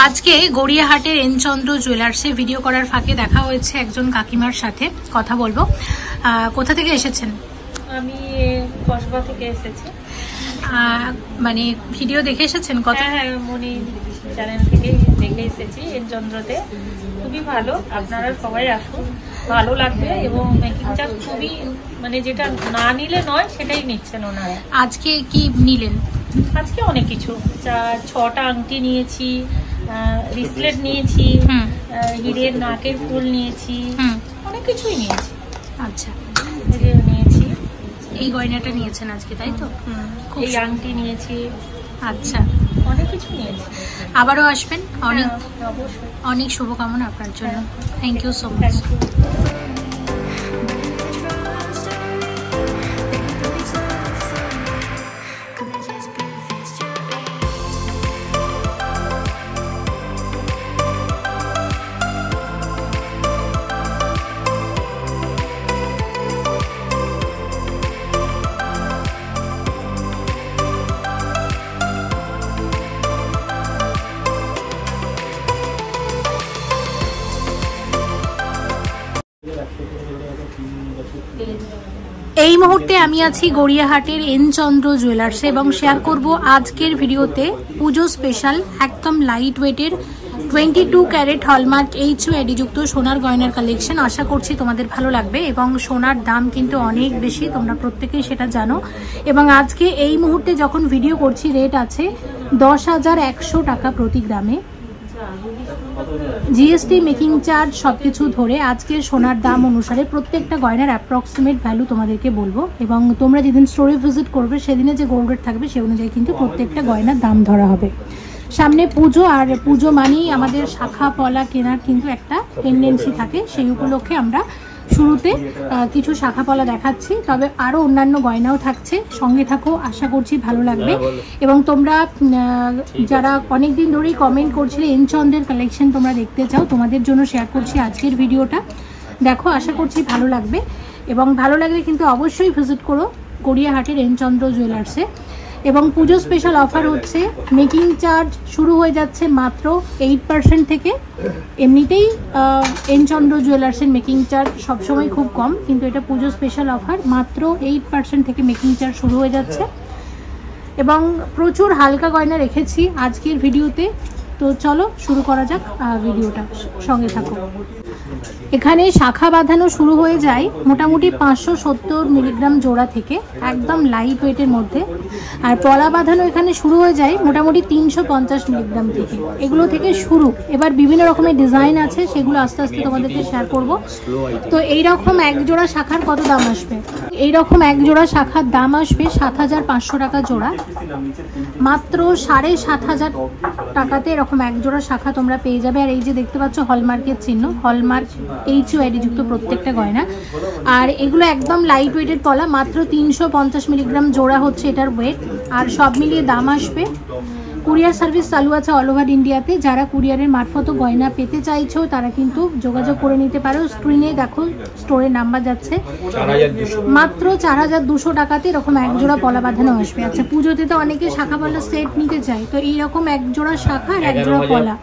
আজকে গড়িয়াহাটের এনচন্দ্র জুয়েলার্সে ভিডিও করার ফাঁকে দেখা হয়েছে একজন কাকিমার সাথে, কথা বলবো। কোথা থেকে এসেছেন? আমি কসবা থেকে এসেছি। মানে ভিডিও দেখে এসেছেন? হ্যাঁ, মনি চ্যানেল থেকে দেখে এসেছি। এনচন্দ্রতে খুবই ভালো, আপনারা সবাই আসুন, ভালো লাগবে। এবং মেকিং চার্জ খুবই, মানে যেটা না নিলে নয় সেটাই নিচ্ছেন ওনারা। আজকে কি নিলেন? আজকে অনেক কিছু, 6টা আংটি নিয়েছি, রিসলেট নিয়েছি, হিরের নাকের ফুল নিয়েছি, অনেক কিছুই নিয়েছি। আচ্ছা, নিয়েছি। এই গয়নাটা নিয়েছেন আজকে, তাই তো? এই আংটি নিয়েছি। আচ্ছা, অনেক কিছু নিয়েছি। আবারও আসবেন। অনেক অবশ্যই, অনেক শুভকামনা আপনার জন্য। Thank you so much. এই মুহূর্তে আমি আছি গড়িয়াহাটের এনচন্দ্র জুয়েলার্সে এবং শেয়ার করব আজকের ভিডিওতে পুজো স্পেশাল একদম লাইট ওয়েটের 22 ক্যারেট হলমার্ক HUID যুক্ত সোনার গয়নার কালেকশন। আশা করছি তোমাদের ভালো লাগবে এবং সোনার দাম কিন্তু অনেক বেশি, তোমরা প্রত্যেকেই সেটা জানো। এবং আজকে এই মুহূর্তে যখন ভিডিও করছি রেট আছে 10,100 টাকা প্রতি গ্রামে। GST মেকিং চার্জ সবকিছু ধরে আজকের সোনার দাম অনুসারে প্রত্যেকটা গয়নার অ্যাপ্রক্সিমেট ভ্যালু তোমাদেরকে বলবো। এবং তোমরা যেদিন স্টোরে ভিজিট করবে সেদিনে যে গোল্ড রেট থাকবে সে অনুযায়ী কিন্তু প্রত্যেকটা গয়নার দাম ধরা হবে। সামনে পুজো, আর পুজো মানেই আমাদের শাখা পলা কেনার কিন্তু একটা টেন্ডেন্সি থাকে। সেই উপলক্ষে আমরা শুরুতে কিছু শাখা পলা দেখাচ্ছি, তবে আরও অন্যান্য গয়নাও থাকছে। সঙ্গে থাকো, আশা করছি ভালো লাগবে। এবং তোমরা যারা অনেকদিন ধরেই কমেন্ট করছিলে এনচন্দ্রের কালেকশন তোমরা দেখতে চাও, তোমাদের জন্য শেয়ার করছি আজকের ভিডিওটা। দেখো, আশা করছি ভালো লাগবে। এবং ভালো লাগলে কিন্তু অবশ্যই ভিজিট করো গড়িয়াহাটের এনচন্দ্র জুয়েলার্সে। এবং পুজো স্পেশাল অফার হচ্ছে, মেকিং চার্জ শুরু হয়ে যাচ্ছে মাত্র 8% থেকে। এমনিতেই এনচন্দ্র জুয়েলার্সের মেকিং চার্জ সবসময় খুব কম, কিন্তু এটা পুজো স্পেশাল অফার, মাত্র 8% থেকে মেকিং চার্জ শুরু হয়ে যাচ্ছে। এবং প্রচুর হালকা গয়না রেখেছি আজকের ভিডিওতে। তো চলো শুরু করা যাক ভিডিওটা, সঙ্গে থাকো। এখানে শাখা বাঁধানো শুরু হয়ে যায় মোটামুটি 570 মিলিগ্রাম জোড়া থেকে, একদম লাইট ওয়েটের মধ্যে। আর পলা বাঁধানো এখানে শুরু হয়ে যায় মোটামুটি 350 মিলিগ্রাম থেকে। এগুলো থেকে শুরু। এবার বিভিন্ন রকমের ডিজাইন আছে, সেগুলো আস্তে আস্তে তোমাদেরকে শেয়ার করব। তো এইরকম এক জোড়া শাখার কত দাম আসবে? এইরকম এক জোড়া শাখার দাম আসবে 7,500 টাকা জোড়া। মাত্র 7,500 টাকাতে এরকম এক জোড়া শাখা তোমরা পেয়ে যাবে। আর এই যে দেখতে পাচ্ছ হলমার্কের চিহ্ন, হলমার্ক HUID যুক্ত প্রত্যেকটা গয়না। আর এগুলো একদম লাইট ওয়েটের পলা, মাত্র 350 মিলিগ্রাম জোড়া হচ্ছে এটার ওয়েট। আর সব মিলিয়ে দাম আসবে। কুরিয়ার সার্ভিস চালু আছে অল ওভার ইন্ডিয়াতে। যারা কুরিয়ারের মারফত গয়না পেতে চাইছো তারা কিন্তু যোগাযোগ করে নিতে পারো। স্ক্রিনে দেখো স্টোরের নাম্বার যাচ্ছে। মাত্র 4,200 টাকাতে এরকম এক জোড়া পলা বাঁধানো আসবে। আচ্ছা, পুজোতে তো অনেকে শাখা পলা সেট নিতে চায়, তো এইরকম এক জোড়া শাখা আর এক জোড়া পলা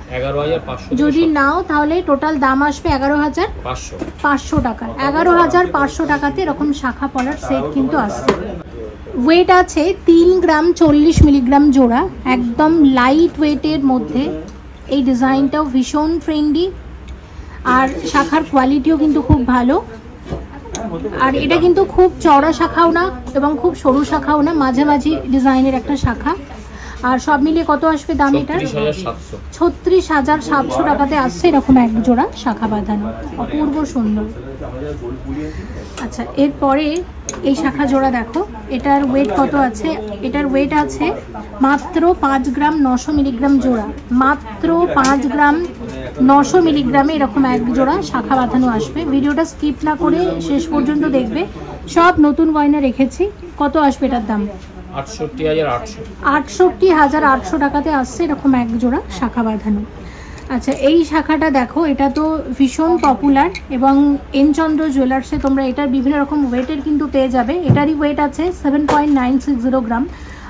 যদি নাও তাহলে টোটাল দাম আসবে 11,500 টাকা। 11,500 টাকাতে এরকম শাখা পলার সেট কিন্তু আসছে। ওয়েট আছে 3 গ্রাম 40 মিলিগ্রাম জোড়া, একদম লাইট ওয়েটের মধ্যে। এই ডিজাইনটাও ভীষণ ট্রেন্ডি, আর শাখার কোয়ালিটিও কিন্তু খুব ভালো। আর এটা কিন্তু খুব চওড়া শাখাও না এবং খুব সরু শাখাও না, মাঝামাঝি ডিজাইনের একটা শাখা। আর সব মিলিয়ে কত আসবে দাম এটার? 36,700 টাকাতে আসছে এরকম এক জোড়া শাখা বাঁধানো, অপূর্ব সুন্দর। আচ্ছা, এরপরে এই শাখা জোড়া দেখো, এটার ওয়েট কত আছে? এটার ওয়েট আছে মাত্র 5 গ্রাম 900 মিলিগ্রাম জোড়া। মাত্র 5 গ্রাম 900 মিলিগ্রামে এরকম এক জোড়া শাখা বাঁধানো আসবে। ভিডিওটা স্কিপ না করে শেষ পর্যন্ত দেখবে। সব নতুন গয়না রেখেছি। কত আসবে এটার দাম? 68,800 টাকাতে আসছে এরকম এক জোড়া শাখা বাঁধানো। আচ্ছা, এই শাখাটা দেখো, এটা তো ভীষণ পপুলার এবং এনচন্দ্র জুয়েলার্সে তোমরা এটার বিভিন্ন রকম ওয়েটের কিন্তু পেয়ে যাবে। এটারই ওয়েট আছে 7.960 গ্রাম।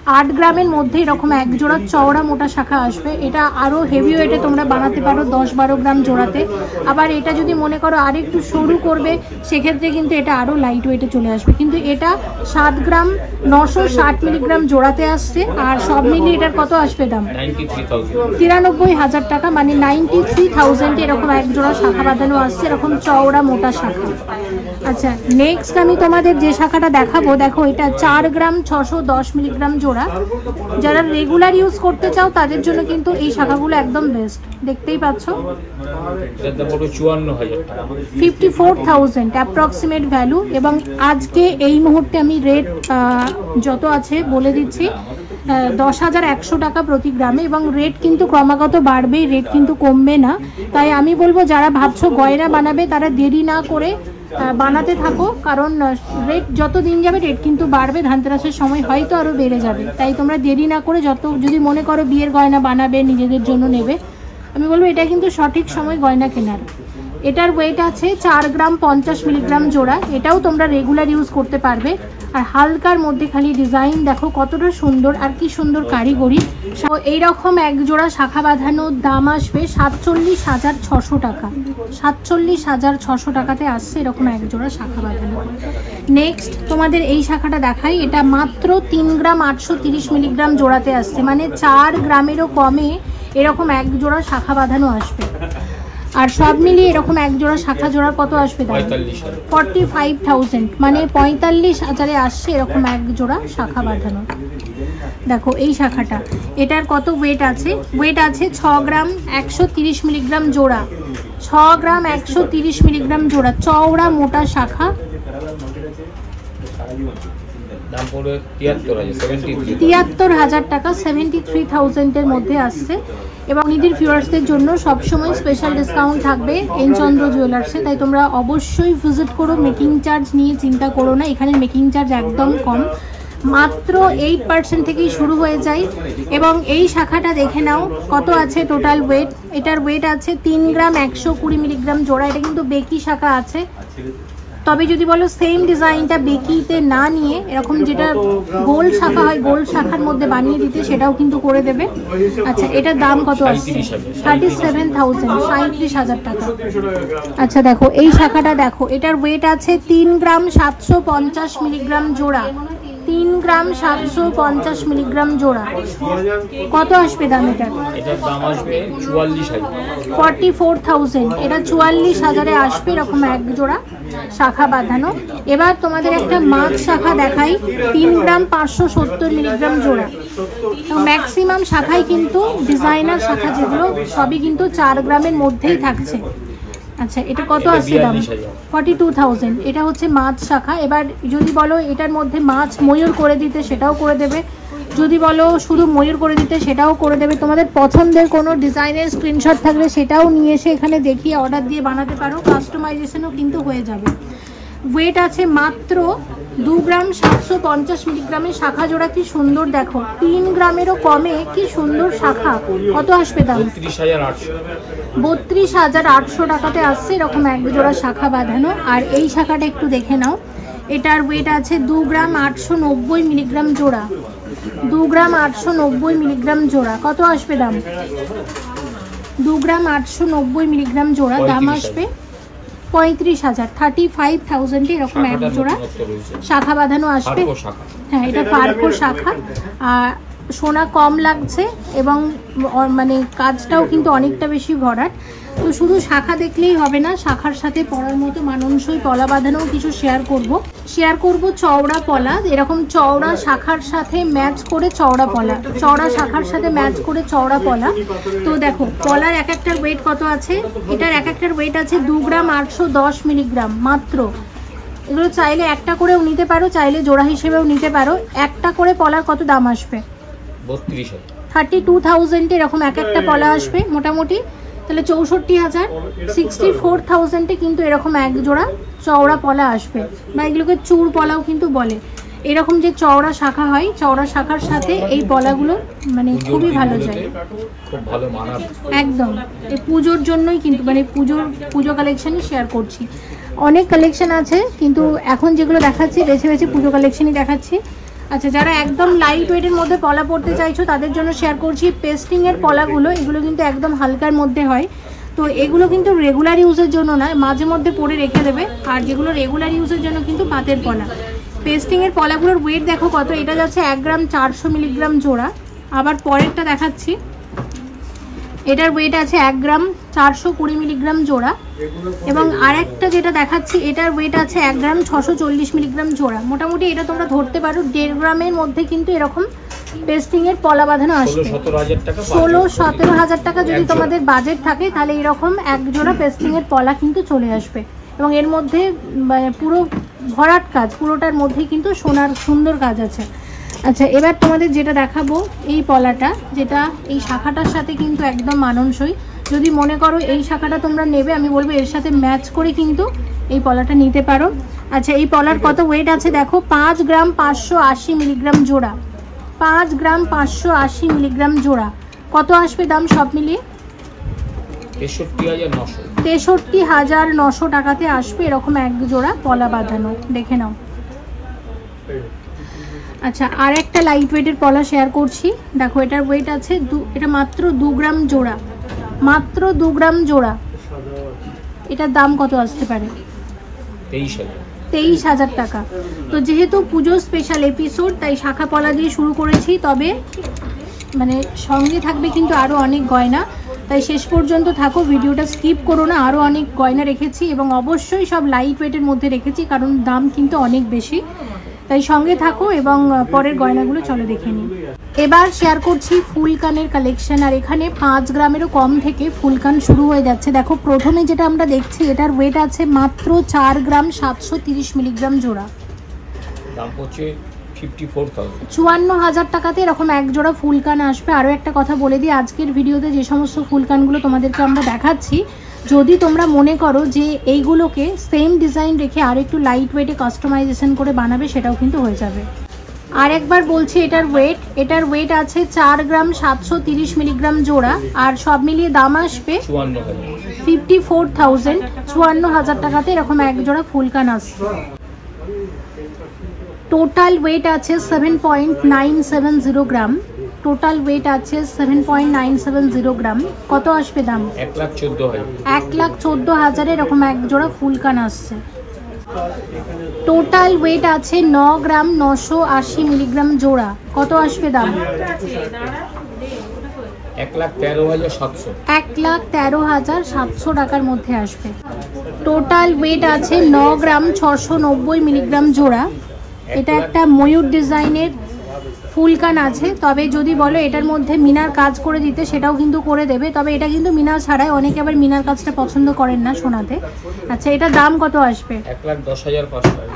8 গ্রামের মধ্যে এরকম এক জোড়া চওড়া মোটা শাখা আসবে। এটা আরও হেভি ওয়েটে তোমরা বানাতে পারো 10-12 গ্রাম জোড়াতে। আবার এটা যদি মনে করো আর একটু সরু করবে সেক্ষেত্রে কিন্তু এটা আরও লাইট ওয়েটে চলে আসবে। কিন্তু এটা 7 গ্রাম 960 মিলিগ্রাম জোড়াতে আসছে। আর সব মিলিয়ে এটার কত আসবে দাম? 93,000 টাকা, মানে 93,000 এরকম এক জোড়া শাখা বাঁধানো আসছে, এরকম চওড়া মোটা শাখা। আচ্ছা, নেক্সট আমি তোমাদের যে শাখাটা দেখাবো, দেখো এটা 4 গ্রাম 610 মিলিগ্রাম জোড়া। যারা রেগুলার ইউজ করতে চাও তাদের জন্য কিন্তু এই শাখাগুলো একদম বেস্ট। দেখতেই পাচ্ছ 54,000 অ্যাপ্রক্সিমেট ভ্যালু। এবং আজকে এই মুহূর্তে আমি রেট যত আছে বলে দিচ্ছি, 10,100 টাকা প্রতি গ্রামে। এবং রেট কিন্তু ক্রমাগত বাড়বেই, রেট কিন্তু কমবে না। তাই আমি বলবো যারা ভাবছো গয়না বানাবে তারা দেরি না করে বানাতে থাকো, কারণ রেট যত দিন যাবে রেট কিন্তু বাড়বে। ধানতেরাসের সময় হয়তো আরও বেড়ে যাবে। তাই তোমরা দেরি না করে যদি মনে করো বিয়ের গয়না বানাবে, নিজেদের জন্য নেবে, আমি বলবো এটা কিন্তু সঠিক সময় গয়না কেনার। এটার ওয়েট আছে 4 গ্রাম 50 মিলিগ্রাম জোড়া। এটাও তোমরা রেগুলার ইউজ করতে পারবে। আর হালকার মধ্যে খালি ডিজাইন দেখো কতটা সুন্দর, আর কি সুন্দর কারিগরি। এইরকম এক জোড়া শাখা বাঁধানোর দাম আসবে 47,600 টাকা। 47,600 টাকাতে আসছে এরকম এক জোড়া শাখা বাঁধানো। নেক্সট তোমাদের এই শাখাটা দেখাই। এটা মাত্র 3 গ্রাম 830 মিলিগ্রাম জোড়াতে আসছে, মানে 4 গ্রামেরও কমে এরকম এক জোড়া শাখা বাঁধানো আসবে। আর সব মিলিয়ে এরকম এক জোড়া শাখা জোড়ার কত আসবে দাম? 45,000, মানে 45,000 আসছে এরকম এক জোড়া শাখা বাঁধানো। দেখো এই শাখাটা, এটার কত ওয়েট আছে? ওয়েট আছে 6 গ্রাম 130 মিলিগ্রাম জোড়া। 6 গ্রাম 130 মিলিগ্রাম জোড়া, চওড়া মোটা শাখা। দাম পড়বে 73,000 টাকা, 73,000 এর মধ্যে আসছে। এবং নিজের ভিউয়ার্সদের জন্য সবসময় স্পেশাল ডিসকাউন্ট থাকবে এনচন্দ্র জুয়েলার্সে। তাই তোমরা অবশ্যই ভিজিট করো। মেকিং চার্জ নিয়ে চিন্তা করো না, এখানে মেকিং চার্জ একদম কম, মাত্র 8% থেকেই শুরু হয়ে যায়। এবং এই শাখাটা দেখে নাও কত আছে টোটাল ওয়েট। এটার ওয়েট আছে 3 গ্রাম 120 মিলিগ্রাম জোড়া। এটা কিন্তু বেকি শাখা আছে। তবে যদি বলো সেম ডিজাইনটা বেকিতে না নিয়ে এরকম যেটা গোল শাখা হয় গোল শাখার মধ্যে বানিয়ে দিতে, সেটাও কিন্তু করে দেবে। আচ্ছা, এটার দাম কত আসছে? 37,000, 37,000 টাকা। আচ্ছা দেখো এই শাখাটা দেখো, এটার ওয়েট আছে 3 গ্রাম 750 মিলিগ্রাম জোড়া। 3 গ্রাম 750 মিলিগ্রাম জোড়া। কত আসবে দাম এটার? এটার দাম আসবে 44,000, 44,000। এটা 44,000-এ আসবে এরকম এক জোড়া শাখা বাঁধানো। এবার তোমাদের একটা মাছ শাখা দেখাই, 3 গ্রাম 570 মিলিগ্রাম জোড়া। ম্যাক্সিমাম শাখাই কিন্তু ডিজাইনার শাখা যেগুলো সবই কিন্তু 4 গ্রামের মধ্যেই থাকছে। আচ্ছা, এটা কত আসছে দাম? 42,000। এটা হচ্ছে মাছ শাখা। এবার যদি বলো এটার মধ্যে মাছ ময়ূর করে দিতে, সেটাও করে দেবে। যদি বলো শুধু ময়ূর করে দিতে, সেটাও করে দেবে। তোমাদের পছন্দের কোনো ডিজাইনের স্ক্রিনশট থাকলে সেটাও নিয়ে এসে এখানে দেখিয়ে অর্ডার দিয়ে বানাতে পারো। কাস্টমাইজেশনও কিন্তু হয়ে যাবে। ওয়েট আছে মাত্র 2 গ্রাম 750 মিলিগ্রামের শাখা জোড়া। কি সুন্দর দেখো, 3 গ্রামেরও কমে কি সুন্দর শাখা। কত আসবে দাম? 32,800 টাকাতে আসছে এরকম এক জোড়া শাখা বাঁধানো। আর এই শাখাটা একটু দেখে নাও। এটার ওয়েট আছে 2 গ্রাম 890 মিলিগ্রাম জোড়া। 2 গ্রাম 890 মিলিগ্রাম জোড়া। কত আসবে দাম? 2 গ্রাম 890 মিলিগ্রাম জোড়া, দাম আসবে 35,000, 35,000 এরকম এক জোড়া শাখা বাঁধানো আসবে। হ্যাঁ, এটা ফারকো শাখা। সোনা কম লাগছে এবং মানে কাজটাও কিন্তু অনেকটা বেশি ভরাট। তো শুধু শাখা দেখলেই হবে না, শাখার সাথে পরার মতো মানানসই পলা বাঁধানোও কিছু শেয়ার করব চওড়া পলা। এরকম চওড়া শাখার সাথে ম্যাচ করে চওড়া পলা, চওড়া শাখার সাথে ম্যাচ করে চওড়া পলা। তো দেখো পলার এক একটার ওয়েট কত আছে। এটার এক একটার ওয়েট আছে 2 গ্রাম 810 মিলিগ্রাম মাত্র। এগুলো চাইলে একটা করেও নিতে পারো, চাইলে জোড়া হিসেবেও নিতে পারো। একটা করে পলার কত দাম আসবে? 32,000 এরকম এক একটা পলা আসবে মোটামুটি। তাহলে 64,000, 64,000 কিন্তু এরকম এক জোড়া চওড়া পলা আসবে, বা এগুলোকে চূড় পলাও কিন্তু বলে। এরকম যে চওড়া শাখা হয়, চওড়া শাখার সাথে এই পলাগুলো মানে খুবই ভালো যায়, খুব ভালো মানাবে একদম। এই পুজোর জন্যই কিন্তু, মানে পুজো কালেকশনই শেয়ার করছি। অনেক কালেকশন আছে কিন্তু এখন যেগুলো দেখাচ্ছি বেছে বেছে পুজো কালেকশনই দেখাচ্ছি। আচ্ছা, যারা একদম লাইট ওয়েটের মধ্যে পলা পরতে চাইছো তাদের জন্য শেয়ার করছি পেস্টিং এর পলাগুলো। এগুলো কিন্তু একদম হালকার মধ্যে হয়, তো এগুলো কিন্তু রেগুলার ইউজের জন্য না, মাঝে মধ্যে পরে রেখে দেবে। আর যেগুলো রেগুলার ইউজের জন্য কিন্তু পাতের পলা। পেস্টিং এর পলাগুলোর ওয়েট দেখো কত, এটা যাচ্ছে 1 গ্রাম 400 মিলিগ্রাম জোড়া। আবার পরেরটা দেখাচ্ছি, এটার ওয়েট আছে 1 গ্রাম 420 মিলিগ্রাম জোড়া। এবং আরেকটা যেটা দেখাচ্ছি এটার ওয়েট আছে 1 গ্রাম 640 মিলিগ্রাম জোড়া। মোটামুটি এটা তোমরা ধরতে পারো 1.5 গ্রামের মধ্যে কিন্তু এরকম পেস্টিং এর পলা বাঁধানো আসবে। 16-17 হাজার টাকা যদি তোমাদের বাজেট থাকে তাহলে এরকম এক জোড়া পেস্টিং এর পলা কিন্তু চলে আসবে। এবং এর মধ্যে পুরো ভরাট কাজ, পুরোটার মধ্যেই কিন্তু সোনার সুন্দর কাজ আছে। আচ্ছা, এবার তোমাদের যেটা দেখাবো এই পলাটা, যেটা এই শাখাটার সাথে কিন্তু একদম মানানসই। যদি মনে করো এই শাখাটা তোমরা নেবে, আমি বলবো এর সাথে ম্যাচ করে কিন্তু এই পলাটা নিতে পারো। আচ্ছা, এই পলার কত ওয়েট আছে দেখো, 5 গ্রাম 580 মিলিগ্রাম জোড়া। 5 গ্রাম 580 মিলিগ্রাম জোড়া। কত আসবে দাম সব মিলিয়ে? 63,900 টাকাতে আসবে এরকম এক জোড়া পলা বাঁধানো। দেখে নাও। আচ্ছা, আর একটা লাইট ওয়েটের পলা শেয়ার করছি। দেখো এটার ওয়েট আছে এটা মাত্র 2 গ্রাম জোড়া, মাত্র 2 গ্রাম জোড়া। এটার দাম কত আসতে পারে? 23,000 টাকা। তো যেহেতু পুজো স্পেশাল এপিসোড তাই শাখা পলা দিয়ে শুরু করেছি, তবে মানে সঙ্গে থাকবে কিন্তু আরও অনেক গয়না, তাই শেষ পর্যন্ত থাকো, ভিডিওটা স্কিপ করো না। আরও অনেক গয়না রেখেছি এবং অবশ্যই সব লাইট ওয়েটের মধ্যে রেখেছি, কারণ দাম কিন্তু অনেক বেশি, তাই সঙ্গে থাকো এবং পরের গয়নাগুলো চলো দেখে নিই। এবার শেয়ার করছি ফুলকানের কালেকশন। আর এখানে 5 গ্রামেরও কম থেকে ফুলকান শুরু হয়ে যাচ্ছে। দেখো প্রথমে যেটা আমরা দেখছি এটার ওয়েট আছে মাত্র 4 গ্রাম 730 মিলিগ্রাম জোড়া। দাম হচ্ছে 54,000 টাকাতে এরকম এক জোড়া ফুলকান আসবে। আরও একটা কথা বলে দিই, আজকের ভিডিওতে যে সমস্ত ফুলকানগুলো তোমাদেরকে আমরা দেখাচ্ছি, যদি তোমরা মনে করো যে এইগুলোকে সেম ডিজাইন রেখে আর একটু লাইট ওয়েটে কাস্টমাইজেশন করে বানাবে, সেটাও কিন্তু হয়ে যাবে। আর একবার বলছি এটার ওয়েট আছে 4 গ্রাম 730 মিলিগ্রাম জোড়া। আর সব মিলিয়ে দাম আসবে 54,000 টাকাতে এরকম এক জোড়া ফুলকান আসবে। টোটাল ওয়েট আছে 7.970 গ্রাম। টোটাল ওয়েট আছে 7.970 গ্রাম। কত আসবে দাম? 1,14,000 এরকম এক জোড়া ফুলকান আসছে। টোটাল ওয়েট আছে 9 গ্রাম 980 মিলিগ্রাম জোড়া। কত আসবে দাম? 1,13,700 টাকার মধ্যে আসবে। টোটাল ওয়েট আছে 9 গ্রাম 690 মিলিগ্রাম জোড়া। এটা একটা ময়ূর ডিজাইনের ফুলকান আছে, তবে যদি বলো এটার মধ্যে মিনার কাজ করে দিতে সেটাও কিন্তু করে দেবে, তবে এটা কিন্তু মিনার ছাড়াই, অনেকে আবার মিনার কাজটা পছন্দ করেন না সোনাতে। আচ্ছা, এটার দাম কত আসবে?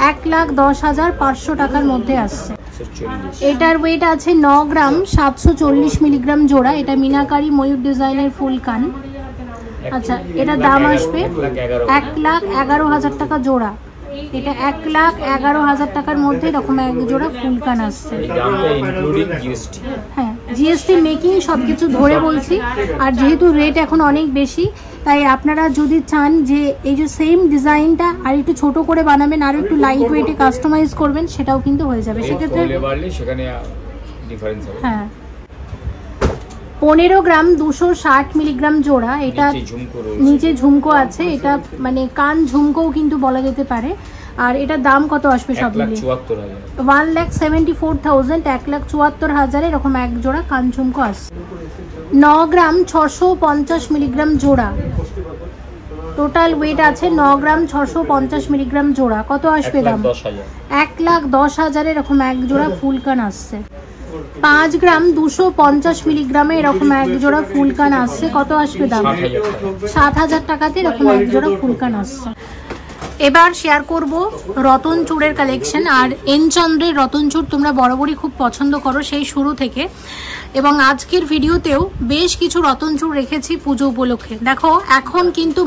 1,10,500 টাকার মধ্যে আসছে। এটার ওয়েট আছে 9 গ্রাম 740 মিলিগ্রাম জোড়া। এটা মিনাকারি ময়ূর ডিজাইনের ফুলকান। আচ্ছা, এটার দাম আসবে 1,11,000 টাকা জোড়া। এটা 1,11,000 টাকার মধ্যে এরকম এক জোড়া ফুলকান আসছে। হ্যাঁ, জিএসটি মেকিং সবকিছু ধরে বলছি। আর যেহেতু রেট এখন অনেক বেশি, তাই আপনারা যদি চান যে এই যে সেম ডিজাইনটা আর একটু ছোট করে বানাবেন, আর একটু লাইট ওয়েটে কাস্টমাইজ করবেন, সেটাও কিন্তু হয়ে যাবে সেক্ষেত্রে। হ্যাঁ, 15 গ্রাম 260 মিলিগ্রাম জোড়া। এটা নিচে ঝুমকো আছে, এটা মানে কান ঝুমকোও কিন্তু বলা যেতে পারে। আর এটার দাম কত আসবে সব মিলিয়ে? 1,74,000, 1,74,000 এরকম এক জোড়া কান ঝুমকো আসছে। 9 গ্রাম 650 মিলিগ্রাম জোড়া। টোটাল ওয়েট আছে 9 গ্রাম 650 মিলিগ্রাম জোড়া। কত আসবে দাম? 1,10,000 এরকম এক জোড়া ফুলকান আসছে। 5 গ্রাম 250 মিলিগ্রামে এরকম এক জোড়া ফুলকান আসছে। কত আসবে দাম? 7,000 টাকাতে এরকম এক জোড়া ফুলকান আসছে। এবার শেয়ার করব রতন চূড়ের কালেকশন। আর এনচন্দ্রের রতন চূড় তোমরা বরাবরই খুব পছন্দ করো সেই শুরু থেকে, এবং আজকের ভিডিওতেও বেশ কিছু রতন চূড় রেখেছি পুজো উপলক্ষে। দেখো এখন কিন্তু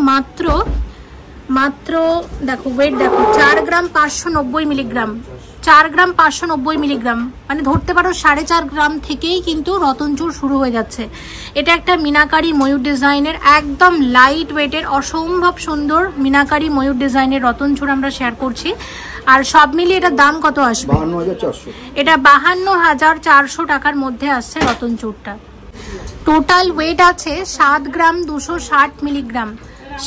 মাত্র দেখো ওয়েট দেখো 4 গ্রাম 590 মিলিগ্রাম। 4 গ্রাম 590 মিলিগ্রাম, মানে ধরতে পারো 4.5 গ্রাম থেকেই কিন্তু রতনচুর শুরু হয়ে যাচ্ছে। এটা একটা মিনাকারি ময়ূর ডিজাইনের একদম লাইট ওয়েটের অসম্ভব সুন্দর মিনাকারি ময়ূর ডিজাইনের রতনচুর আমরা শেয়ার করছি। আর সব মিলিয়ে এটার দাম কত আসবে? 52,400। এটা 52,400 টাকার মধ্যে আসছে রতনচুরটা। টোটাল ওয়েট আছে 7 গ্রাম 260 মিলিগ্রাম।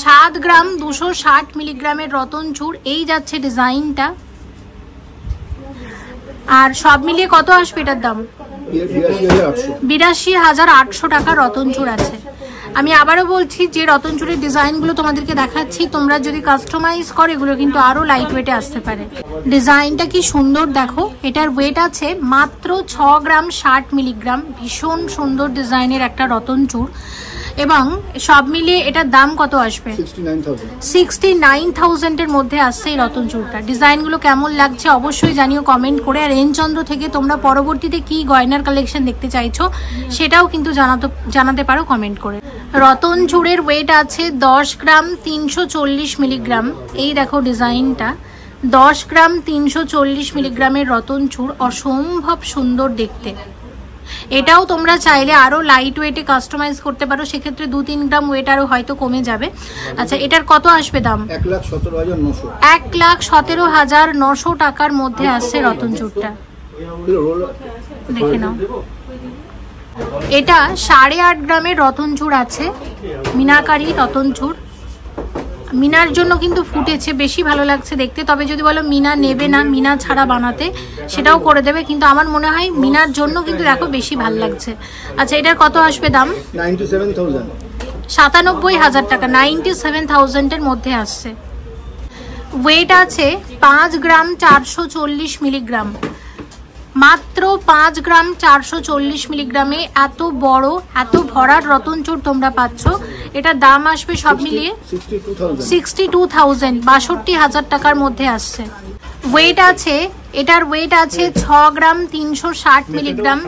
7 গ্রাম 260 মিলিগ্রামের রতনচুর এই যাচ্ছে ডিজাইনটা। আর সব মিলিয়ে কত আসবে এটার দাম? 82,800 টাকা রতনচুর আছে। আমি আবারও বলছি যে রতনচুরের ডিজাইনগুলো তোমাদেরকে দেখাচ্ছি, তোমরা যদি কাস্টমাইজ করো এগুলো কিন্তু আরো লাইট ওয়েটে আসতে পারে। ডিজাইনটা কি সুন্দর দেখো। এটার ওয়েট আছে মাত্র 6 গ্রাম 60 মিলিগ্রাম। ভীষণ সুন্দর ডিজাইনের একটা রতনচুর এবং সব মিলিয়ে এটার দাম কত আসবে? 69,000 এর মধ্যে আসছে এই রতনচুরটা। ডিজাইনগুলো কেমন লাগছে অবশ্যই জানিও কমেন্ট করে। আর এনচন্দ্র থেকে তোমরা পরবর্তীতে কি গয়নার কালেকশন দেখতে চাইছো সেটাও কিন্তু জানাতে পারো কমেন্ট করে। রতনচুরের ওয়েট আছে 10 গ্রাম 340 মিলিগ্রাম। এই দেখো ডিজাইনটা, 10 গ্রাম 340 মিলিগ্রামের রতনচুর, অসম্ভব সুন্দর দেখতে। এটাও তোমরা চাইলে আরো লাইট ওয়েটে কাস্টমাইজ করতে পারো, সেক্ষেত্রে 2-3 গ্রাম ওয়েট আরো হয়তো কমে যাবে। আচ্ছা, এটার কত আসবে দাম? 1,17,900 টাকার মধ্যে আসছে রতনচুরটা। দেখে নাও, এটা 8.5 গ্রামের রতনচুর আছে, মিনাকারি রতনচুর। মিনার জন্য কিন্তু ফুটেছে, বেশি ভালো লাগছে দেখতে। তবে যদি বলো মিনা নেবে না, মিনা ছাড়া বানাতে, সেটাও করে দেবে, কিন্তু আমার মনে হয় মিনার জন্য কিন্তু দেখো বেশি ভালো লাগছে। আচ্ছা, এটার কত আসবে দাম? 97,000 টাকা। 97,000 এর মধ্যে আসছে। ওয়েট আছে 5 গ্রাম 440 মিলিগ্রাম। মাত্র 5 গ্রাম 440 মিলিগ্রামে এত বড় এত ভরার রতনচুর তোমরা পাচ্ছ। এটার দাম আসবে সব মিলিয়ে 62,000, 62,000 টাকার মধ্যে আসছে। ওয়েট আছে, এটার ওয়েট আছে 6 গ্রাম 360 মিলিগ্রাম।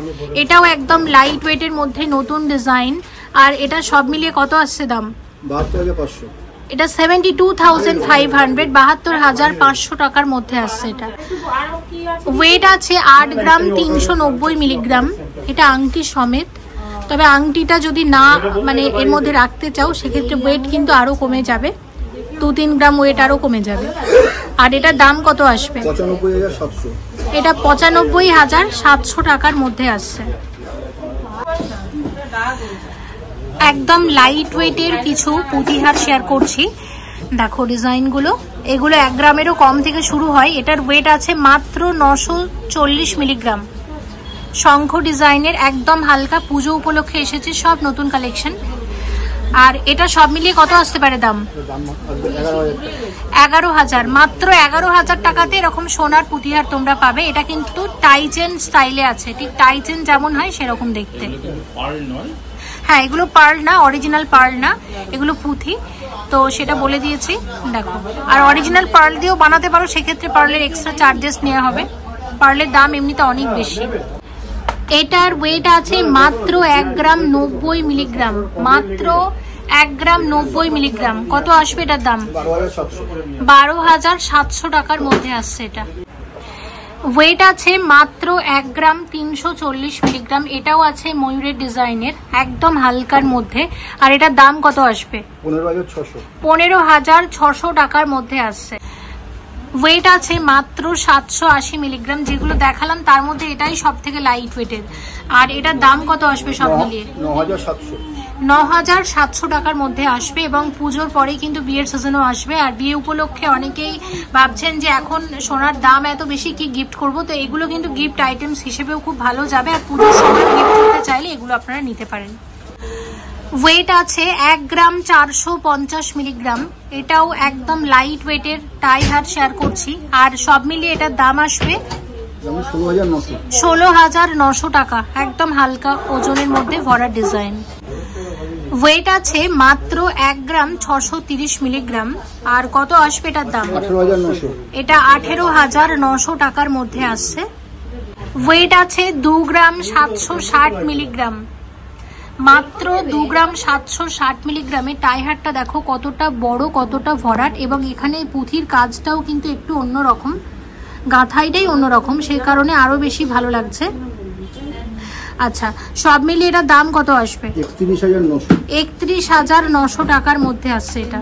এটাও একদম লাইট ওয়েটের মধ্যে নতুন ডিজাইন। আর এটা সব মিলিয়ে কত আসছে দাম? 72,500। এটা 72,500, 72,500 টাকার মধ্যে আসছে এটা। ওয়েট আছে 8 গ্রাম 390 মিলিগ্রাম। এটা আংটি সমেত, তবে আংটিটা যদি না মানে এর মধ্যে রাখতে চাও সেক্ষেত্রে ওয়েট কিন্তু আরো কমে যাবে, 2-3 গ্রাম ওয়েট আরো কমে যাবে। আর এটার দাম কত আসবে? 95,700। এটা 95,700 টাকার মধ্যে আসছে। একদম লাইট ওয়েটের কিছু পুঁতিহার শেয়ার করছি, দেখো ডিজাইনগুলো। এগুলো 1 গ্রামেরও কম থেকে শুরু হয়। এটার ওয়েট আছে মাত্র 940 মিলিগ্রাম। শঙ্খ ডিজাইনের একদম হালকা, পুজো উপলক্ষে এসেছে সব নতুন কালেকশন। আর এটা সব মিলিয়ে কত আসতে পারে দাম? 11,000। মাত্র 11,000 টাকাতে এরকম সোনার পুঁতিহার তোমরা পাবে। এটা কিন্তু টাইচেন স্টাইলে আছে, ঠিক টাইচেন যেমন হয় সেরকম দেখতে। হ্যাঁ, এগুলো পার্ল না, অরিজিনাল পার্ল না, এগুলো পুঁথি, তো সেটা বলে দিয়েছি। দেখো, আর অরিজিনাল পার্ল দিয়েও বানাতে পারো, সেক্ষেত্রে পার্লের এক্সট্রা চার্জেস নেওয়া হবে। পার্লের দাম এমনিতে অনেক বেশি। এটার ওয়েট আছে মাত্র 1 গ্রাম 90 মিলিগ্রাম। মাত্র 1 গ্রাম 90 মিলিগ্রাম। কত আসবে এটার দাম? 12,700 টাকার মধ্যে আসছে এটা। ওয়েট আছে মাত্র 1 গ্রাম 340 মিলিগ্রাম। এটাও আছে ময়ূরের ডিজাইনের, একদম হালকার মধ্যে। আর এটার দাম কত আসবে? 15,600 টাকার মধ্যে আসছে। ওয়েট আছে মাত্র 780 মিলিগ্রাম। যেগুলো দেখালাম তার মধ্যে এটাই সব থেকে লাইট ওয়েটের। আর এটার দাম কত আসবে সব মিলিয়ে? 9,700 টাকার মধ্যে আসবে। এবং পুজোর পরেই কিন্তু বিয়ের সিজনও আসবে। আর বিয়ে উপলক্ষে অনেকেই ভাবছেন যে এখন সোনার দাম এত বেশি, কি গিফট করব, তো এগুলো কিন্তু গিফট আইটেমস হিসেবেও খুব ভালো যাবে। আর পুজোর সময় গিফট করতে চাইলে এগুলো আপনারা নিতে পারেন। ওয়েট আছে 1 গ্রাম 450 মিলিগ্রাম। এটাও একদম লাইট ওয়েটের টাই হার শেয়ার করছি। আর সব মিলিয়ে এটার দাম আসবে 16,900 টাকা। একদম হালকা ওজনের মধ্যে ভরা ডিজাইন। ওয়েট আছে মাত্র 1 গ্রাম 630 মিলিগ্রাম। আর কত আসবে এটার দাম? 18,900। এটা 18,900 টাকার মধ্যে আসছে। ওয়েট আছে 2 গ্রাম 760 মিলিগ্রাম। মাত্র 2 গ্রাম 760 মিলিগ্রামে টাইহারটা দেখো কতটা বড়, কতটা ভরাট, এবং এখানে পুঁথির কাজটাও কিন্তু একটু অন্যরকম। গাঁথাইটাই অন্যরকম, সেই কারণে আরো বেশি ভালো লাগছে। আচ্ছা, সব মিলিয়ে এটার দাম কত আসবে? 31,900 টাকার মধ্যে আসছে এটা।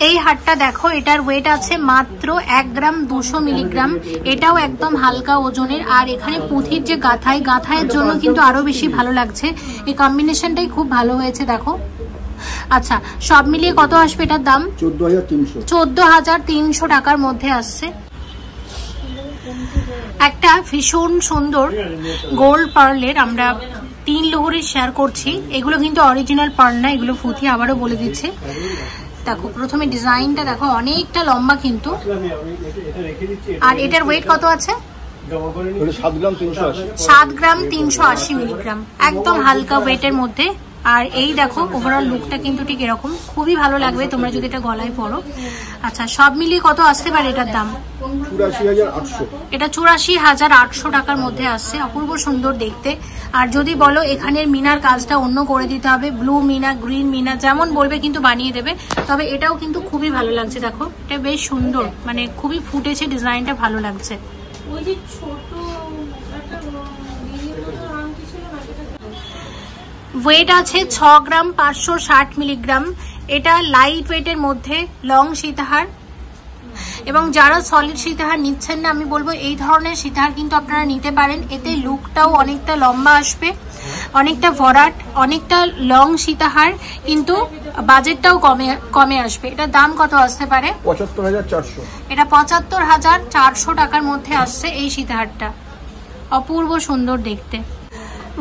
এই হারটা দেখো, এটার ওয়েট আছে মাত্র 1 গ্রাম 200 মিলিগ্রাম। এটাও একদম হালকা ওজনের। আর এখানে পুঁথির যে গাঁথাইয়ের জন্য কিন্তু আরো বেশি ভালো লাগছে। এই কম্বিনেশনটাই খুব ভালো হয়েছে দেখো। আচ্ছা, সব মিলিয়ে কত আসবে এটার দাম? 14,300 টাকার মধ্যে আসছে। একটা ভীষণ সুন্দর গোল্ড পার্লের আমরা 3 লোহরের শেয়ার করছি। এগুলো কিন্তু অরিজিনাল পার্ল না, এগুলো পুঁথি, আবারও বলে দিচ্ছে। দেখো প্রথমে ডিজাইনটা দেখো, অনেকটা লম্বা কিন্তু। আর এটার ওয়েট কত আছে? 7 গ্রাম 380 মিলিগ্রাম, একদম হালকা ওয়েটের মধ্যে। আর এই দেখো ওভারঅল লুকটা কিন্তু ঠিক এরকম, খুবই ভালো লাগবে তোমরা যদি এটা গলায় পরো। আচ্ছা, সব মিলিয়ে কত আসতে পারে এটার দাম? 84,800। এটা 84,800 টাকার মধ্যে আসছে। অপূর্ব সুন্দর দেখতে। আর যদি বলো এখানের মিনার কাজটা অন্য করে দিতে হবে, ব্লু মিনা, গ্রিন মিনা, যেমন বলবে কিন্তু বানিয়ে দেবে। তবে এটাও কিন্তু খুবই ভালো লাগছে দেখো, এটা বেশ সুন্দর, মানে খুবই ফুটেছে, ডিজাইনটা ভালো লাগছে। ওই যে ছোট একটা ওয়েট আছে 6 গ্রাম 560 মিলিগ্রাম। এটা লাইট ওয়েটের মধ্যে লং সীতাহার। এবং যারা সলিড সীতাহার নিচ্ছেন না, আমি বলবো এই ধরনের সীতাহার কিন্তু আপনারা নিতে পারেন। এতে লুকটাও অনেকটা লম্বা আসবে, অনেকটা ভরাট, অনেকটা লং সীতাহার, কিন্তু বাজেটটাও কমে আসবে। এটার দাম কত আসতে পারে? 75,400। এটা 75,400 টাকার মধ্যে আসছে এই সীতাহারটা। অপূর্ব সুন্দর দেখতে।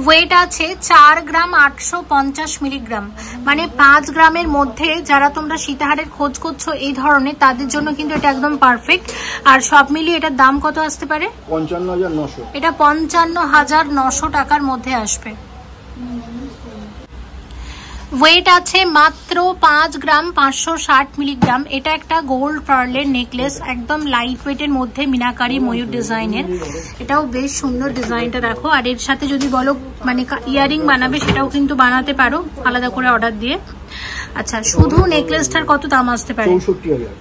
ওয়েট আছে 4 গ্রাম 850 মিলিগ্রাম, মানে 5 গ্রামের মধ্যে যারা তোমরা সীতাহারের খোঁজ করছো এই ধরনের, তাদের জন্য কিন্তু এটা একদম পারফেক্ট। আর সব মিলিয়ে এটার দাম কত আসতে পারে? 55,900। এটা 55,900 টাকার মধ্যে আসবে। ওয়েট আছে মাত্র 5 গ্রাম 560 মিলিগ্রাম। এটা একটা গোল্ড পার্লের নেকলেস, একদম লাইট ওয়েটের মধ্যে মিনাকারি ময়ূর ডিজাইনের। এটাও বেশ সুন্দর ডিজাইনটা দেখো। আর এর সাথে যদি বলো মানে ইয়ারিং বানাবে, সেটাও কিন্তু বানাতে পারো আলাদা করে অর্ডার দিয়ে। আচ্ছা, শুধু নেকলেসটার কত দাম আসতে পারে? 64,000।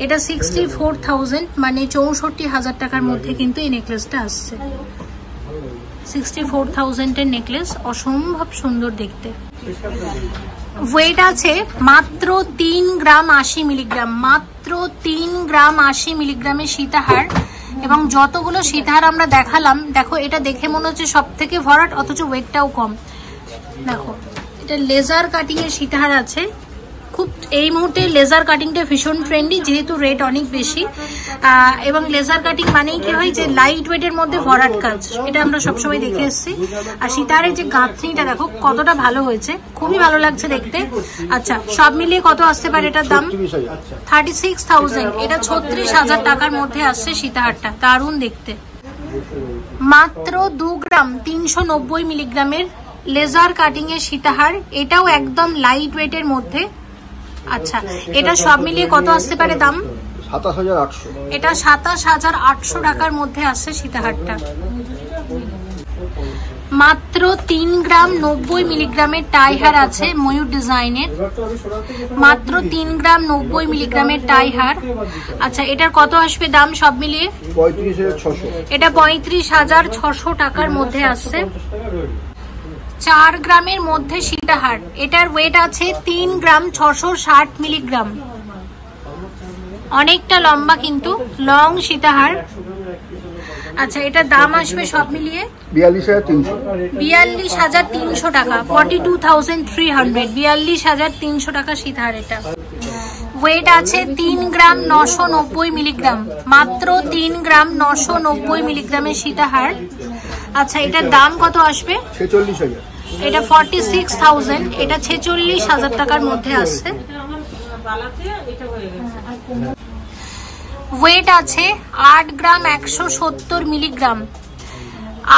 এটা 64,000, মানে 64,000 টাকার মধ্যে কিন্তু এই নেকলেসটা আসছে। 64,000 এর নেকলেস, অসম্ভব সুন্দর দেখতে। ওয়েট আছে মাত্র 3 গ্রাম 80 মিলিগ্রাম, মাত্র 3 গ্রাম 80 মিলিগ্রামের সীতাহার। এবং যতগুলো সীতাহার আমরা দেখালাম, দেখো এটা দেখে মনে হচ্ছে সব থেকে ভরাট, অথচ ওয়েটটাও কম। দেখো এটা লেজার কাটিং এর সীতাহার আছে। খুব এই মুহূর্তে লেজার কাটিংটা ভীষণ ট্রেন্ডি, যেহেতু রেট অনেক বেশি। এবং লেজার কাটিং মানেই কি হয়, যে লাইট ওয়েটের মধ্যে ভরাট কাজ, এটা আমরা সবসময় দেখে এসেছি। আর সীতাহারের যে গাঁথনিটা দেখো কতটা ভালো হয়েছে, খুবই ভালো লাগছে দেখতে। আচ্ছা, সব মিলিয়ে কত আসতে পারে এটার দাম? 36,000। এটা 36,000 টাকার মধ্যে আসছে সীতাহারটা, দারুণ দেখতে। মাত্র 2 গ্রাম 390 মিলিগ্রামের লেজার কাটিং এর সীতাহার, এটাও একদম লাইট ওয়েটের মধ্যে। আচ্ছা, এটা সব মিলিয়ে কত আসতে পারে দাম? 27,800। এটা 27,800 টাকার মধ্যে আসছে সীতাহারটা। মাত্র 3 গ্রাম 90 মিলিগ্রামের টাইহার আছে ময়ূর ডিজাইনের, মাত্র 3 গ্রাম 90 মিলিগ্রামের টাইহার। আচ্ছা, এটার কত আসবে দাম সব মিলিয়ে? 35,600। এটা 35,600 টাকার মধ্যে আসছে। 4 গ্রামের মধ্যে সীতাহার, এটার ওয়েট আছে 3 গ্রাম 660 মিলিগ্রাম, অনেকটা লম্বা কিন্তু লং সীতাহার। আচ্ছা, এটার দাম আসবে সব মিলিয়ে 42,300 টাকা, 42,300, 42,300 টাকা সীতাহার এটা। ওয়েট আছে 3 গ্রাম 990 মিলিগ্রাম, মাত্র 3 গ্রাম 990 মিলিগ্রামের সীতাহার। আচ্ছা, এটার দাম কত আসবে? 46,000। এটা 46,000, এটা 46,000 টাকার মধ্যে আসছে। ওয়েট আছে 8 গ্রাম 170 মিলিগ্রাম,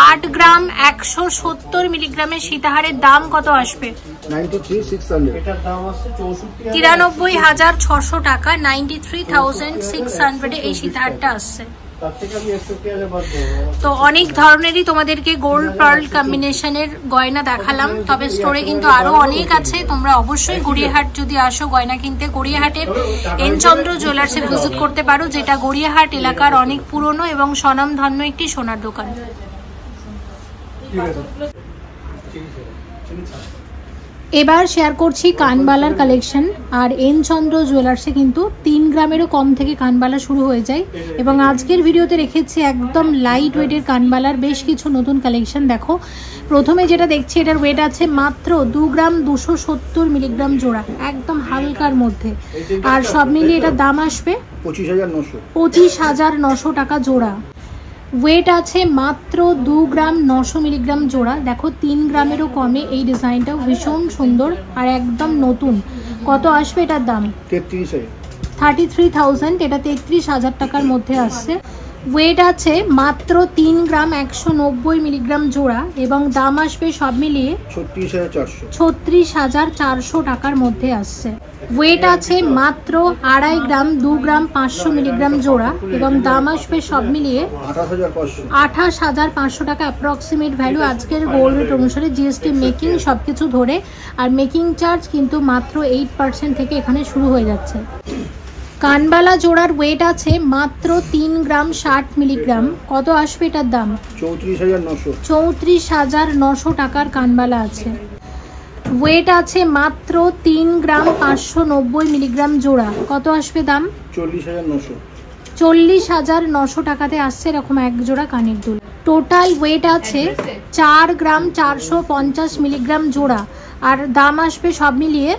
8 গ্রাম 170 মিলিগ্রামের সীতাহারের দাম কত আসবে? 93,600 টাকা, 93,600 এই সীতাহারটা আসছে। তো অনেক ধরনেরই তোমাদেরকে গোল্ড পার্ল কম্বিনেশনের গয়না দেখালাম, তবে স্টোরে কিন্তু আরো অনেক আছে। তোমরা অবশ্যই গড়িয়াহাট যদি আসো গয়না কিনতে, গড়িয়াহাটের এনচন্দ্র জুয়েলার্সে ভিজিট করতে পারো, যেটা গড়িয়াহাট এলাকার অনেক পুরনো এবং স্বনামধন্য একটি সোনার দোকান। এবার শেয়ার করছি কানবালার কালেকশন। আর এনচন্দ্র জুয়েলার্সে কিন্তু 3 গ্রামেরও কম থেকে কানবালা শুরু হয়ে যায়, এবং আজকের ভিডিওতে রেখেছি একদম লাইট ওয়েটের কানবালার বেশ কিছু নতুন কালেকশন। দেখো, প্রথমে যেটা দেখছি এটার ওয়েট আছে মাত্র 2 গ্রাম 270 মিলিগ্রাম জোড়া, একদম হালকার মধ্যে। আর সব মিলিয়ে এটার দাম আসবে 25,900 টাকা জোড়া। ওয়েট আছে মাত্র 2 গ্রাম 900 মিলিগ্রাম জোড়া। দেখো 3 গ্রামেরও কমে, এই ডিজাইনটাও ভীষণ সুন্দর আর একদম নতুন। কত আসবে এটার দাম? 33,000। এটা 33,000 টাকার মধ্যে আসছে। ওয়েট আছে মাত্র 3 গ্রাম 190 মিলিগ্রাম জোড়া, এবং দাম আসবে সব মিলিয়ে 36,400 টাকার মধ্যে আসছে। ওয়েট আছে মাত্র 2.5 গ্রাম 2 গ্রাম 500 মিলিগ্রাম জোড়া, এবং দাম আসবে সব মিলিয়ে 28,500 টাকা অ্যাপ্রক্সিমেট ভ্যালু আজকের গোল্ড রেট অনুসারে, জিএসটি মেকিং সবকিছু ধরে। আর মেকিং চার্জ কিন্তু মাত্র 8% থেকে এখানে শুরু হয়ে যাচ্ছে। কানবালা জোড়ার ওয়েট আছে মাত্র 3 গ্রাম 60 মিলিগ্রাম। কত আসবে এটার দাম? 34,900 টাকার কানবালা আছে। ওয়েট আছে মাত্র 3 গ্রাম 590 মিলিগ্রাম জোড়া। কত আসবে দাম? 40,900 টাকাতে আসছে এরকম এক জোড়া কানের দুল। টোটাল ওয়েট আছে 4 গ্রাম 450 মিলিগ্রাম জোড়া, আর দাম আসবে সব মিলিয়ে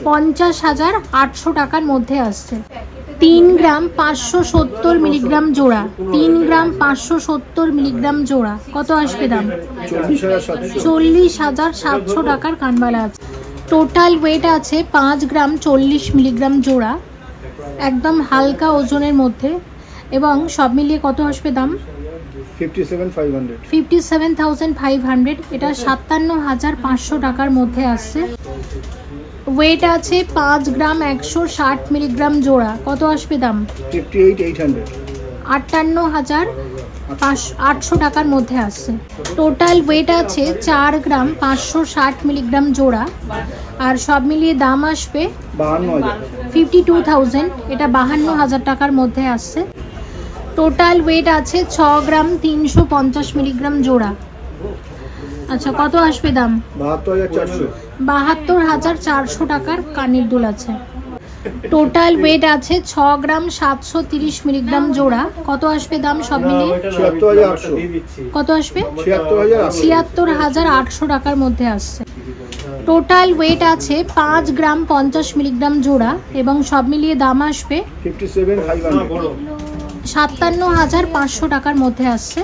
50,800 টাকার মধ্যে আসছে। 3 গ্রাম 570 মিলিগ্রাম জোড়া, 3 গ্রাম 570 মিলিগ্রাম জোড়া। কত আসবে দাম? 40,700 টাকার কানবালা আছে। টোটাল ওয়েট আছে 5 গ্রাম 40 মিলিগ্রাম জোড়া, একদম হালকা ওজনের মধ্যে, এবং সব মিলিয়ে কত আসবে দাম? 57,500। এটা 57,500 টাকার মধ্যে আসছে। ওয়েট আছে 5 গ্রাম 160 মিলিগ্রাম জোড়া। কত আসবে দাম? 58,800 টাকার মধ্যে আসছে। টোটাল ওয়েট আছে 4 গ্রাম 560 মিলিগ্রাম জোড়া, আর সব মিলিয়ে দাম আসবে 52,000। এটা 52,000 টাকার মধ্যে আসছে। টোটাল ওয়েট আছে 6 গ্রাম 350 মিলিগ্রাম জোড়া। আচ্ছা, কত আসবে দাম? 72,400 টাকার কানের দুল আছে। টোটাল ওয়েট আছে 6 গ্রাম 730 মিলিগ্রাম জোড়া। কত আসবে দাম সব মিলিয়ে? কত আসবে? 76,800 টাকার মধ্যে আসছে। টোটাল ওয়েট আছে 5 গ্রাম 50 মিলিগ্রাম জোড়া, এবং সব মিলিয়ে দাম আসবে 57,500 টাকার মধ্যে আসছে।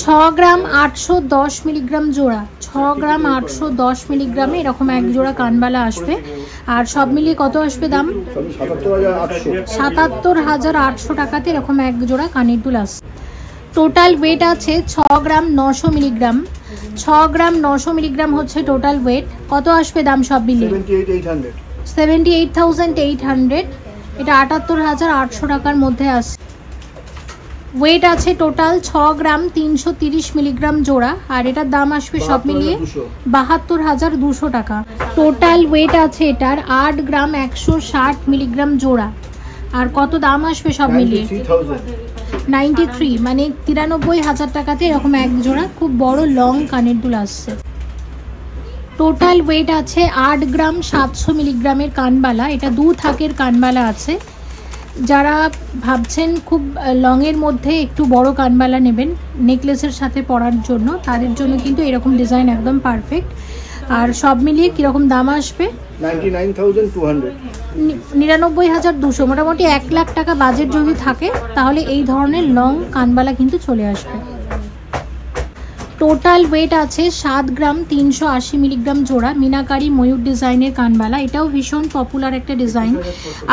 6 গ্রাম 810 মিলিগ্রাম জোড়া, 6 গ্রাম 810 মিলিগ্রামে এরকম এক জোড়া কানবালা আসবে, আর সব মিলিয়ে কত আসবে দাম? 77,800 টাকাতে এরকম এক জোড়া কানের দুল আসছে। টোটাল ওয়েট আছে 6 গ্রাম 900 মিলিগ্রাম। 6 গ্রাম 900 মিলিগ্রাম হচ্ছে টোটাল ওয়েট। কত আসবে দাম সব মিলিয়ে? 78,800। এটা 78,800 টাকার মধ্যে আসছে। ওয়েট আছে টোটাল 6 গ্রাম 330 মিলিগ্রাম জোড়া, আর এটার দাম আসবে সব মিলিয়ে 72,200 টাকা। টোটাল ওয়েট আছে এটার 8 গ্রাম 160 মিলিগ্রাম জোড়া, আর কত দাম আসবে সব মিলিয়ে? 93, মানে 93,000 টাকাতে এরকম এক জোড়া খুব বড় লং কানের দুল আসছে। টোটাল ওয়েট আছে 8 গ্রাম 700 মিলিগ্রামের কানবালা। এটা 2 থাকের কানবালা আছে। যারা ভাবছেন খুব লংয়ের মধ্যে একটু বড় কানবালা নেবেন নেকলেসের সাথে পরার জন্য, তাদের জন্য কিন্তু এরকম ডিজাইন একদম পারফেক্ট। আর সব মিলিয়ে কিরকম দাম আসবে? 99,200। মোটামুটি 1 লাখ টাকা বাজেট যদি থাকে তাহলে এই ধরনের লং কানবালা কিন্তু চলে আসবে। টোটাল ওয়েট আছে 7 গ্রাম 380 মিলিগ্রাম জোড়া, মিনাকারি ময়ূর ডিজাইনের কানবালা। এটাও ভীষণ পপুলার একটা ডিজাইন।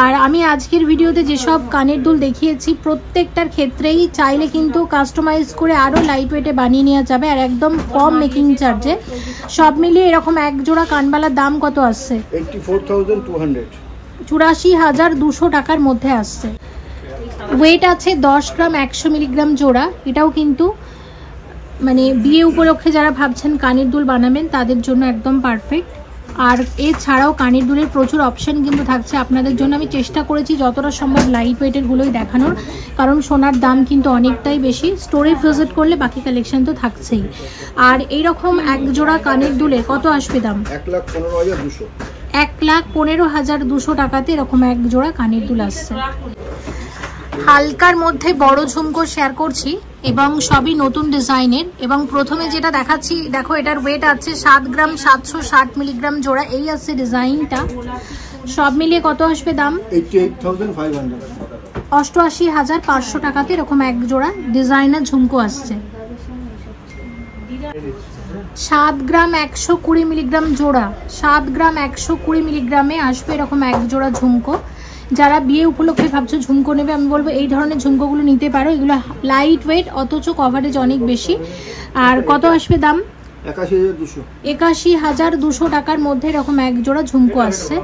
আর আমি আজকের ভিডিওতে যেসব কানের দুল দেখিয়েছি প্রত্যেকটার ক্ষেত্রেই চাইলে কিন্তু কাস্টমাইজ করে আরও লাইট ওয়েটে বানিয়ে নেওয়া যাবে, আর একদম কম মেকিং চার্জে। সব মিলিয়ে এরকম এক জোড়া কানবালার দাম কত আসছে? 84,200। 84,200 টাকার মধ্যে আসছে। ওয়েট আছে 10 গ্রাম 100 মিলিগ্রাম জোড়া। এটাও কিন্তু মানে বিয়ে উপলক্ষে যারা ভাবছেন কানের দুল বানাবেন তাদের জন্য একদম পারফেক্ট। আর এছাড়াও কানের দুলের প্রচুর অপশন কিন্তু থাকছে আপনাদের জন্য। আমি চেষ্টা করেছি যতটা সম্ভব লাইট ওয়েটের গুলোই দেখানোর, কারণ সোনার দাম কিন্তু অনেকটাই বেশি। স্টোরে ভিজিট করলে বাকি কালেকশন তো থাকছেই। আর এইরকম এক জোড়া কানের দুলের কত আসবে দাম? 1,15,200। 1,15,200 টাকাতে এরকম এক জোড়া কানের দুল আসছে। হালকার মধ্যে বড় ঝুমকো শেয়ার করছি এবং সবই নতুন ডিজাইনের। এবং প্রথমে যেটা দেখাচ্ছি দেখো, এটার ওয়েট আছে 7 গ্রাম 760 মিলিগ্রাম জোড়া। এই আছে ডিজাইনটা। সব মিলিয়ে কত আসবে দাম? 88,500। 88,500 টাকাতে এরকম এক জোড়া ডিজাইনার ঝুমকো আসছে। 7 গ্রাম 120 মিলিগ্রাম জোড়া। 7 গ্রাম 120 মিলিগ্রামে আসবে এরকম এক জোড়া ঝুমকো। যারা বিয়ে উপলক্ষে ভাবছো ঝুমকো নেবে, আমি বলবো এই ধরনের ঝুমকোগুলো নিতে পারো। এগুলো লাইট ওয়েট অথচ কভারেজ অনেক বেশি। আর কত আসবে দাম? 81,200। 81,200 টাকার মধ্যে এরকম এক জোড়া ঝুমকো আসছে।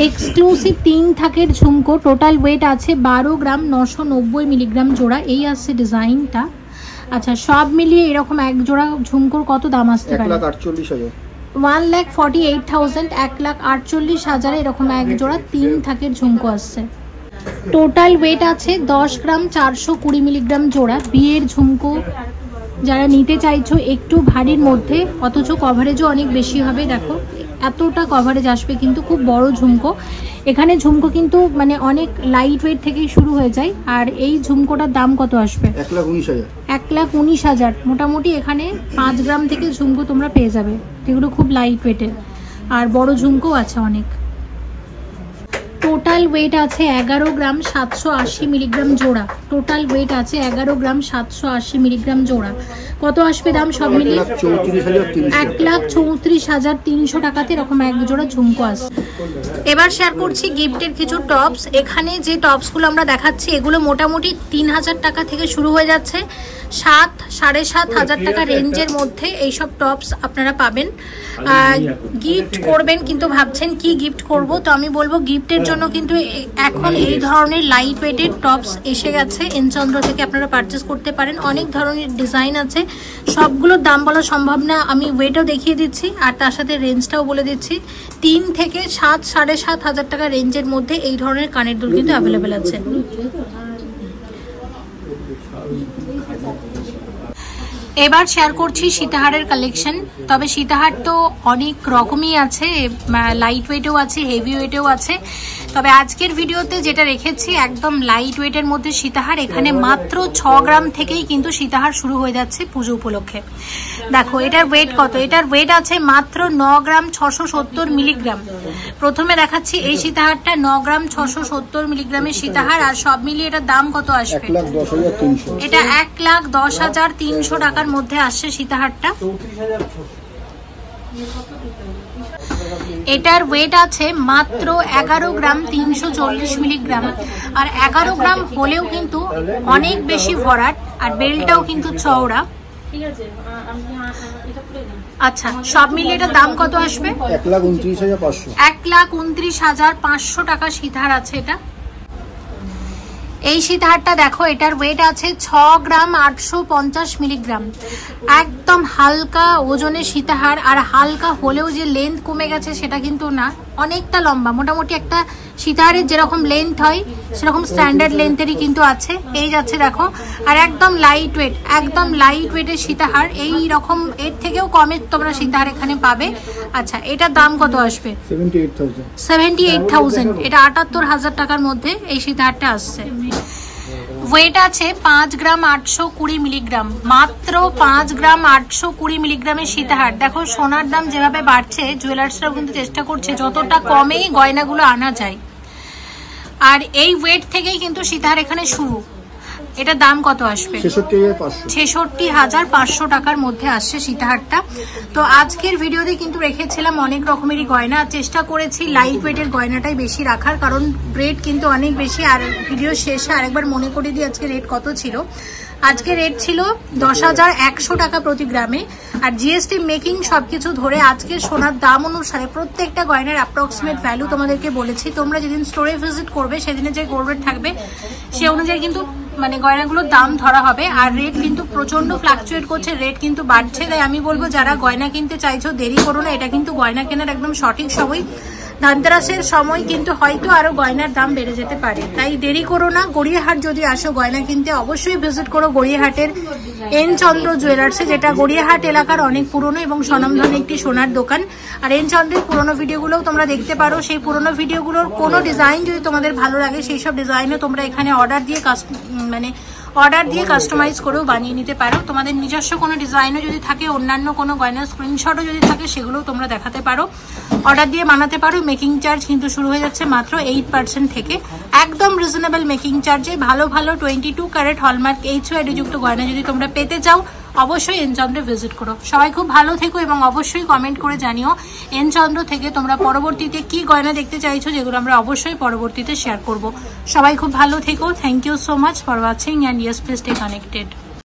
এক্সক্লুসিভ 3 থাকের ঝুমকো। টোটাল ওয়েট আছে 12 গ্রাম 990 মিলিগ্রাম জোড়া। এই আসছে ডিজাইনটা। আচ্ছা, সব মিলিয়ে এরকম এক জোড়া ঝুমকোর কত দাম আসতে পারে? 1,48,000। 1,48,000, 1,48,000 এরকম এক জোড়া 3 থাকের ঝুমকো আসছে। টোটাল ওয়েট আছে 10 গ্রাম 420 মিলিগ্রাম জোড়া। বিয়ের ঝুমকো যারা নিতে চাইছো একটু ভারীর মধ্যে অথচ কভারেজও অনেক বেশি হবে, দেখো এতটা কভারেজ আসবে, কিন্তু খুব বড় ঝুমকো। এখানে ঝুমকো কিন্তু মানে অনেক লাইট ওয়েট থেকেই শুরু হয়ে যায়। আর এই ঝুমকোটার দাম কত আসবে? 1,19,000। 1,19,000। মোটামুটি এখানে 5 গ্রাম থেকে ঝুমকো তোমরা পেয়ে যাবে, যেগুলো খুব লাইট ওয়েটের। আর বড় ঝুমকো আছে অনেক। টোটাল ওয়েট আছে 11 গ্রাম 780 মিলিগ্রাম জোড়া। টোটাল ওয়েট আছে 11 গ্রাম 780 মিলিগ্রাম জোড়া। কত আসবে দাম সব মিলিয়ে? 1,34,300 টাকাতে এরকম এক জোড়া ঝুমকো আসছে। এবার শেয়ার করছি গিফটের কিছু টপস। এখানে যে টপসগুলো আমরা দেখাচ্ছি এগুলো মোটামুটি 3,000 টাকা থেকে শুরু হয়ে যাচ্ছে। 7,000-7,500 টাকা রেঞ্জের মধ্যে এইসব টপস আপনারা পাবেন। গিফট করবেন কিন্তু ভাবছেন কি গিফট করব, তো আমি বলবো গিফটের জন্য কিন্তু এখন এই ধরনের লাইট ওয়েটের টপস এসে গেছে। এনচন্দ্র থেকে আপনারা পারচেস করতে পারেন। অনেক ধরনের ডিজাইন আছে, সবগুলোর দাম বলা সম্ভব না। আমি ওয়েটও দেখিয়ে দিচ্ছি আর তার সাথে রেঞ্জটাও বলে দিচ্ছি। 3 থেকে 7,000-7,500 টাকা রেঞ্জের মধ্যে এই ধরনের কানের দুল কিন্তু অ্যাভেলেবেল আছে। এবার শেয়ার করছি সীতাহারের কালেকশন। তবে সীতাহার তো অনেক রকমই আছে, লাইট ওয়েটেও আছে, হেভি ওয়েটেও আছে। তবে আজকের ভিডিওতে যেটা রেখেছি একদম লাইট ওয়েটের মধ্যে সীতাহার। এখানে মাত্র 6 গ্রাম থেকেই কিন্তু সীতাহার শুরু হয়ে যাচ্ছে পুজো উপলক্ষে। দেখো এটার ওয়েট কত? এটার ওয়েট আছে মাত্র 9 গ্রাম 670 মিলিগ্রাম। প্রথমে দেখাচ্ছি এই সীতাহারটা 9 গ্রাম 670 মিলিগ্রামের সীতাহার। আর সব মিলিয়ে এটার দাম কত আসবে? 1,10,300। এটা 1,10,300 টাকার মধ্যে আসছে সীতাহারটা। এটার ওয়েট আছে মাত্র 11 গ্রাম 340 মিলিগ্রাম। আর 11 গ্রাম হলেও কিন্তু অনেক বেশি ভরাট, আর বেলটাও কিন্তু চওড়া। আচ্ছা, সব মিলিয়ে এটার দাম কত আসবে? 1,29,500। 1,29,500 টাকা সীতাহার আছে এটা। এই সীতাহারটা দেখো, এটার ওয়েট আছে 6 গ্রাম 850 মিলিগ্রাম। একদম হালকা ওজনের সীতাহার। আর হালকা হলেও যে লেন্থ কমে গেছে সেটা কিন্তু না, অনেকটা লম্বা। মোটামুটি একটা সীতাহারের যেরকম লেন্থ হয় সেরকম স্ট্যান্ডার্ড লেন্থেরই কিন্তু আছে। এই যাচ্ছে দেখো। আর একদম লাইট ওয়েট, একদম লাইট ওয়েটের সীতাহার। এই রকম এর থেকেও কমে তোমরা সীতাহার এখানে পাবে। আচ্ছা, এটার দাম কত আসবে? 78,000। এটা 78,000 টাকার মধ্যে এই সীতাহারটা আসছে। ওয়েট আছে 5 গ্রাম 820 মিলিগ্রাম। মাত্র 5 গ্রাম 820 মিলিগ্রামের সীতাহার। দেখো সোনার দাম যেভাবে বাড়ছে, জুয়েলার্সরাও কিন্তু চেষ্টা করছে যতটা কমেই গয়নাগুলো আনা যায়। আর এই ওয়েট থেকেই কিন্তু সীতাহার এখানে শুরু। এটার দাম কত আসবে? 66,500 টাকার মধ্যে আসছে সীতাহারটা। তো আজকের ভিডিওতে কিন্তু রেখেছিলাম অনেক রকমেরই গয়না। চেষ্টা করেছি লাইট ওয়েটের গয়নাটাই বেশি রাখার, কারণ রেট কিন্তু অনেক বেশি। আর ভিডিও শেষে আরেকবার মনে করে দিই আজকে রেট কত ছিল। আজকে রেট ছিল 10,100 টাকা প্রতি গ্রামে। আর জিএসটি মেকিং সবকিছু ধরে আজকের সোনার দাম অনুসারে প্রত্যেকটা গয়নার অ্যাপ্রক্সিমেট ভ্যালু তোমাদেরকে বলেছি। তোমরা যেদিন স্টোরে ভিজিট করবে সেদিনে যে গোল্ড রেট থাকবে সে অনুযায়ী কিন্তু মানে গয়নাগুলোর দাম ধরা হবে। আর রেট কিন্তু প্রচন্ড ফ্লাকচুয়েট করছে, রেট কিন্তু বাড়ছে। তাই আমি বলবো যারা গয়না কিনতে চাইছো দেরি করো না, এটা কিন্তু গয়না কেনার একদম সঠিক সময়। ধানতেরাসের সময় কিন্তু হয়তো আরো গয়নার দাম বেড়ে যেতে পারে, তাই দেরি করো না। গড়িয়াহাট যদি আসো গয়না কিনতে অবশ্যই ভিজিট করো গড়িয়াহাটের এন চন্দ্র জুয়েলার্সে, যেটা গড়িয়াহাট এলাকার অনেক পুরনো এবং স্বনামধন্য একটি সোনার দোকান। আর এন চন্দ্রের পুরনো ভিডিওগুলোও তোমরা দেখতে পারো। সেই পুরনো ভিডিওগুলোর কোনো ডিজাইন যদি তোমাদের ভালো লাগে সেই সব ডিজাইনও তোমরা এখানে অর্ডার দিয়ে কাস্টমাইজ করেও বানিয়ে নিতে পারো। তোমাদের নিজস্ব কোনো ডিজাইনও যদি থাকে, অন্যান্য কোনো গয়নার স্ক্রিনশটও যদি থাকে, সেগুলোও তোমরা দেখাতে পারো, অর্ডার দিয়ে বানাতে পারো। মেকিং চার্জ কিন্তু শুরু হয়ে যাচ্ছে মাত্র 8% থেকে, একদম রিজনেবল মেকিং চার্জে ভালো ভালো 22 ক্যারেট হলমার্ক HYD যুক্ত গয়না যদি তোমরা পেতে চাও অবশ্যই এন চন্দ্রে ভিজিট করো। সবাই খুব ভালো থেকো এবং অবশ্যই কমেন্ট করে জানিও এন চন্দ্র থেকে তোমরা পরবর্তীতে কি গয়না দেখতে চাইছো, যেগুলো আমরা অবশ্যই পরবর্তীতে শেয়ার করব। সবাই খুব ভালো থেকো। Thank you so much for watching and yes please stay connected.